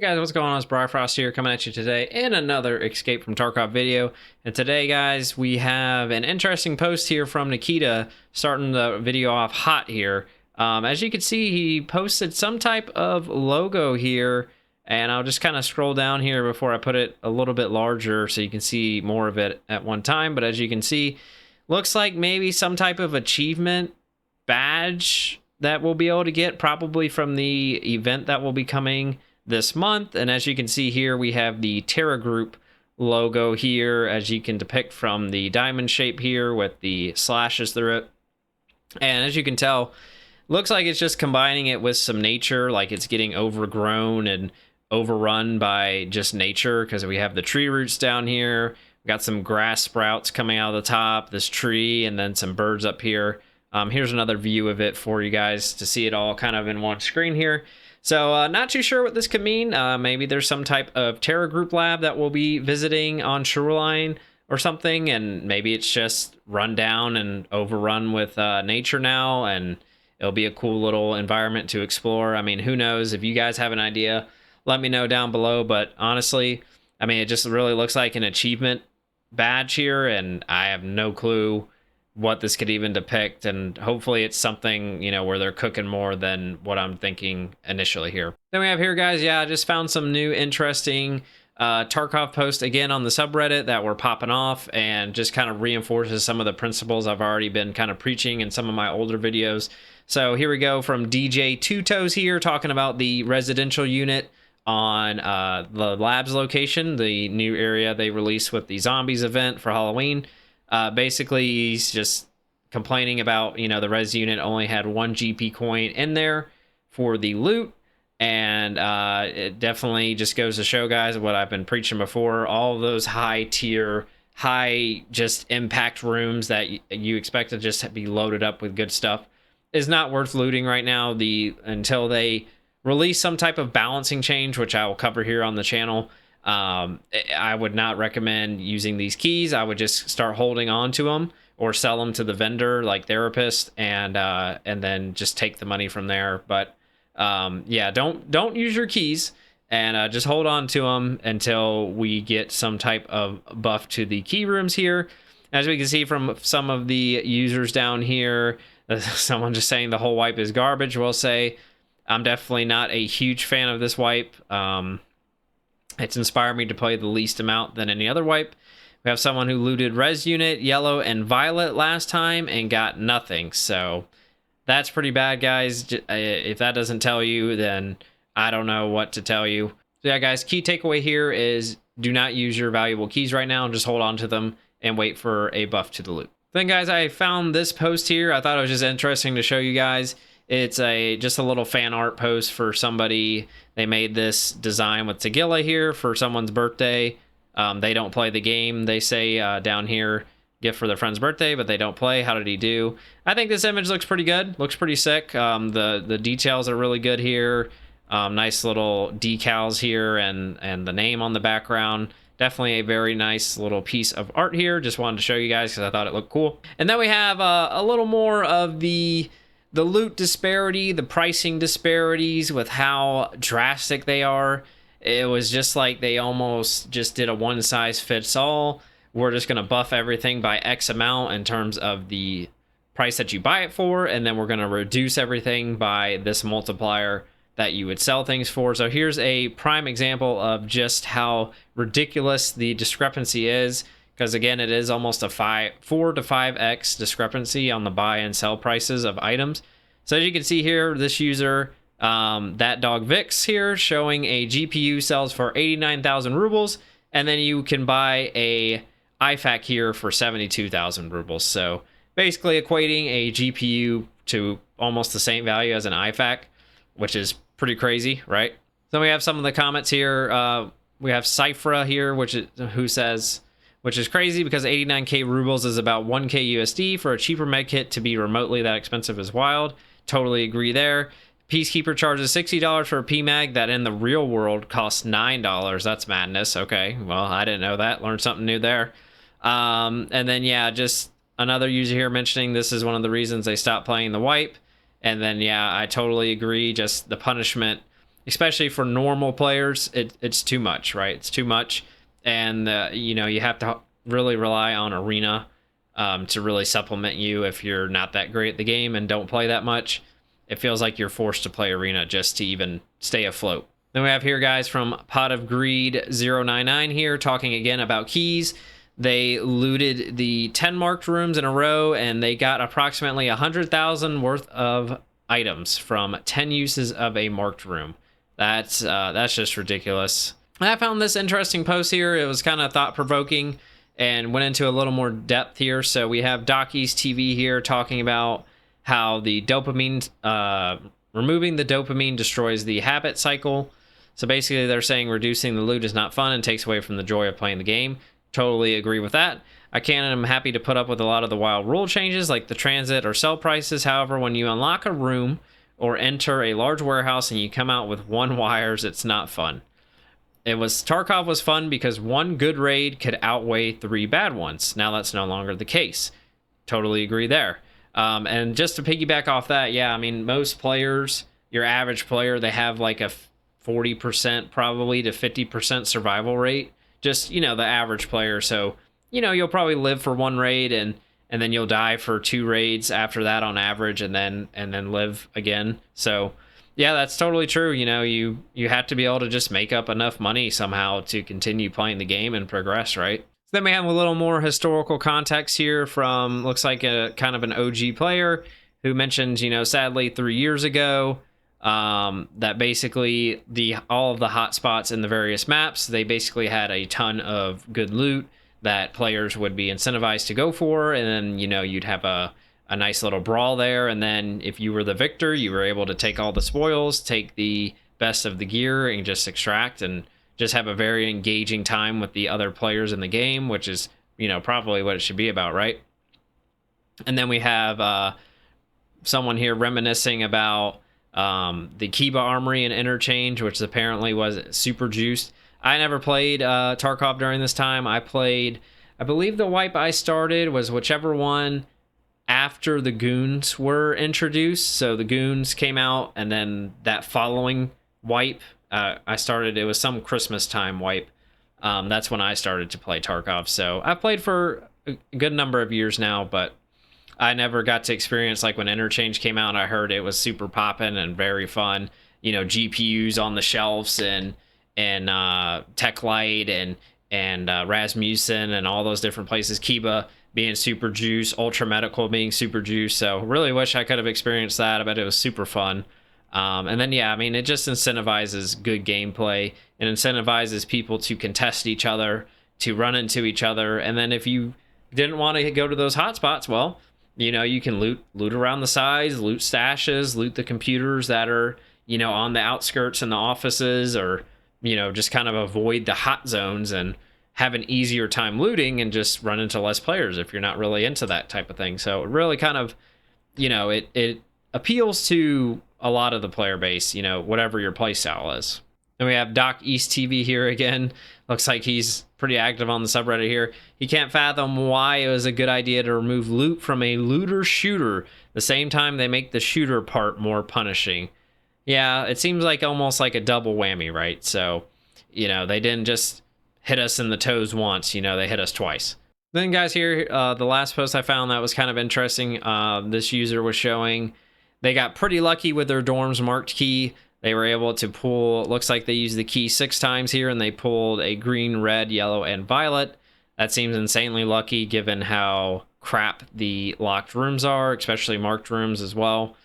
Hey guys, what's going on? It's Frost here coming at you today in another Escape from Tarkov video. And today, guys, we have an interesting post here from Nikita starting the video off hot here. As you can see, he posted some type of logo here, and I'll just kind of scroll down here before I put it a little bit larger so you can see more of it at one time. But as you can see, looks like maybe some type of achievement badge that we'll be able to get probably from the event that will be coming this month. And as you can see here, we have the Terra Group logo here, as you can depict from the diamond shape here with the slashes through it. And as you can tell, looks like it's just combining it with some nature, like it's getting overgrown and overrun by just nature, because we have the tree roots down here. We got some grass sprouts coming out of the top, this tree, and then some birds up here. Here's another view of it for you guys to see it all kind of in one screen here. So not too sure what this could mean. Maybe there's some type of Terra Group lab that we'll be visiting on Shoreline or something, and maybe it's just run down and overrun with nature now, and it'll be a cool little environment to explore. I mean, who knows? If you guys have an idea, let me know down below. But honestly, I mean, it just really looks like an achievement badge here, and I have no clue what this could even depict, and hopefully it's something, you know, where they're cooking more than what I'm thinking initially here. Then we have here, guys, I just found some new interesting Tarkov posts again on the subreddit that were popping off, and just kind of reinforces some of the principles I've already been kind of preaching in some of my older videos. So here we go from DJ Two Toes here, talking about the residential unit on the labs location, the new area they released with the zombies event for Halloween. Basically, he's just complaining about, you know, the res unit only had 1 GP coin in there for the loot. And it definitely just goes to show, guys, what I've been preaching before. All of those high tier, high just impact rooms that you expect to just be loaded up with good stuff is not worth looting right now. Until they release some type of balancing change, which I will cover here on the channel. I would not recommend using these keys. I would just start holding on to them or sell them to the vendor, like Therapist, and then just take the money from there. But yeah, don't use your keys, and just hold on to them until we get some type of buff to the key rooms here. As we can see from some of the users down here, someone just saying the whole wipe is garbage. Will say I'm definitely not a huge fan of this wipe. It's inspired me to play the least amount than any other wipe. We have someone who looted res unit, yellow, and violet last time and got nothing. So that's pretty bad, guys. If that doesn't tell you, then I don't know what to tell you. So yeah, guys, key takeaway here is do not use your valuable keys right now. Just hold on to them and wait for a buff to the loot. Then, guys, I found this post here. I thought it was just interesting to show you guys. It's just a little fan art post for somebody. They made this design with Tagilla here for someone's birthday. They don't play the game. They say down here, gift for their friend's birthday, but they don't play. How did he do? I think this image looks pretty good. Looks pretty sick. The details are really good here. Nice little decals here and the name on the background. Definitely a very nice little piece of art here. Just wanted to show you guys because I thought it looked cool. And then we have a little more of the loot disparity, the pricing disparities with how drastic they are. It was just like they almost just did a one size fits all. We're just going to buff everything by X amount in terms of the price that you buy it for, and then we're going to reduce everything by this multiplier that you would sell things for. So here's a prime example of just how ridiculous the discrepancy is. Because again, it is almost a 4 to 5x discrepancy on the buy and sell prices of items. So as you can see here, this user, that dog Vix here, showing a GPU sells for 89,000 rubles, and then you can buy a IFAC here for 72,000 rubles. So basically equating a GPU to almost the same value as an IFAC, which is pretty crazy, right? Then we have some of the comments here. We have Cyphra here, who says, which is crazy because 89k rubles is about 1k USD. For a cheaper medkit to be remotely that expensive is wild. Totally agree there. Peacekeeper charges $60 for a PMAG that in the real world costs $9. That's madness. Okay, well, I didn't know that. Learned something new there. And then, yeah, just another user here mentioning this is one of the reasons they stopped playing the wipe. And then, yeah, I totally agree. Just the punishment especially for normal players, it's too much, right? It's too much, and you know, you have to really rely on arena to really supplement you if you're not that great at the game and don't play that much. It feels like you're forced to play arena just to even stay afloat. Then we have here guys from Pot of Greed 099 here talking again about keys. They looted the 10 marked rooms in a row, and they got approximately 100,000 worth of items from 10 uses of a marked room. That's just ridiculous. And I found this interesting post here. It was kind of thought-provoking and went into a little more depth here. So we have Docky's TV here talking about how the dopamine, removing the dopamine destroys the habit cycle. So basically they're saying reducing the loot is not fun and takes away from the joy of playing the game. Totally agree with that. I can and I'm happy to put up with a lot of the wild rule changes like the transit or sell prices. However, when you unlock a room or enter a large warehouse and you come out with 1 wires, it's not fun. Tarkov was fun because 1 good raid could outweigh 3 bad ones. Now that's no longer the case. Totally agree there. And just to piggyback off that, yeah, I mean, most players, your average player, they have like a 40% probably to 50% survival rate. Just, you know, the average player. So, you know, you'll probably live for 1 raid and then you'll die for 2 raids after that on average, and then live again. So yeah, that's totally true. You know, you have to be able to just make up enough money somehow to continue playing the game and progress, right? So then we have a little more historical context here from, looks like a kind of an OG player who mentioned, you know, sadly 3 years ago, that basically all of the hotspots in the various maps, they basically had a ton of good loot that players would be incentivized to go for, and then, you know, you'd have a nice little brawl there, and then if you were the victor, you were able to take all the spoils, take the best of the gear, and just extract and just have a very engaging time with the other players in the game, which is, you know, probably what it should be about, right? And then we have someone here reminiscing about the Kiba Armory and Interchange, which apparently was super juiced. I never played Tarkov during this time. I believe the wipe I started was whichever one after the goons were introduced. So the goons came out, and then that following wipe, I started, it was some Christmas time wipe. That's when I started to play Tarkov. So I've played for a good number of years now, but I never got to experience like when Interchange came out. I heard it was super poppin' and very fun. You know, GPUs on the shelves and Tech Light and Rasmussen and all those different places. Kiba being super juice, Ultra Medical being super juice. So really wish I could have experienced that. I bet it was super fun. And then, yeah, I mean, it just incentivizes good gameplay and incentivizes people to contest each other, to run into each other. And then if you didn't want to go to those hotspots, well, you know, you can loot around the sides, loot stashes, loot the computers that are, you know, on the outskirts in the offices, or, you know, just kind of avoid the hot zones and have an easier time looting and just run into less players if you're not really into that type of thing. So it really kind of, you know, it appeals to a lot of the player base, you know, whatever your play style is. Then we have Doc East TV here again. Looks like he's pretty active on the subreddit here. He can't fathom why it was a good idea to remove loot from a looter shooter the same time they make the shooter part more punishing. Yeah, it seems like almost like a double whammy, right? So, you know, they didn't just hit us in the toes once, you know, they hit us twice. Then guys, here, the last post I found that was kind of interesting. This user was showing they got pretty lucky with their dorms marked key. They were able to pull, looks like they used the key 6 times here, and they pulled a green, red, yellow, and violet. That seems insanely lucky given how crap the locked rooms are, especially marked rooms as well.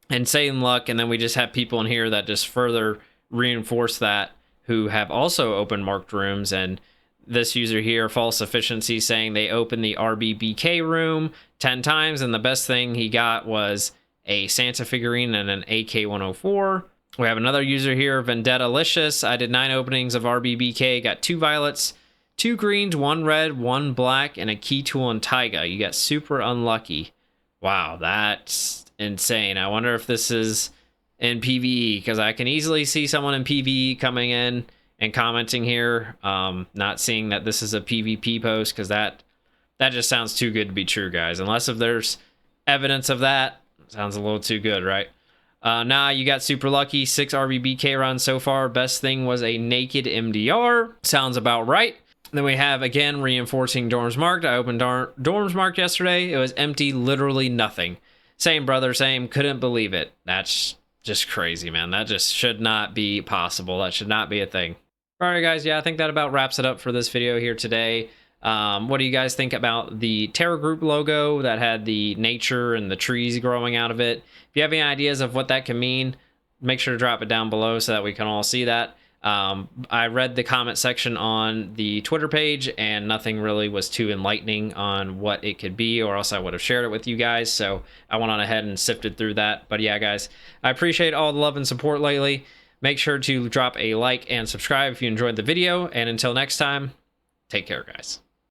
Insane luck. And then we just have people in here that just further reinforce that, who have also opened marked rooms. And this user here, false efficiency, saying they opened the RBBK room 10 times, and the best thing he got was a Santa figurine and an AK-104. We have another user here, Vendetta-licious. I did 9 openings of RBBK, got 2 violets, 2 greens, 1 red, 1 black, and a key tool and taiga. You got super unlucky. Wow, that's insane. I wonder if this is in PvE, because I can easily see someone in PvE coming in and commenting here, not seeing that this is a PvP post, because that just sounds too good to be true, guys. Unless if there's evidence of that, sounds a little too good, right? Nah, you got super lucky. 6 RBBK runs so far. Best thing was a naked MDR. Sounds about right. Then we have, again, reinforcing dorms marked. I opened dorms marked yesterday. It was empty, literally nothing. Same, brother, same. Couldn't believe it. That's just crazy, man. That just should not be possible. That should not be a thing. All right, guys. Yeah, I think that about wraps it up for this video here today. What do you guys think about the Terra Group logo that had the nature and the trees growing out of it? If you have any ideas of what that can mean, make sure to drop it down below so that we can all see that. I read the comment section on the Twitter page and nothing really was too enlightening on what it could be, or else I would have shared it with you guys. So I went on ahead and sifted through that. But yeah, guys, I appreciate all the love and support lately. Make sure to drop a like and subscribe if you enjoyed the video. And until next time, take care, guys.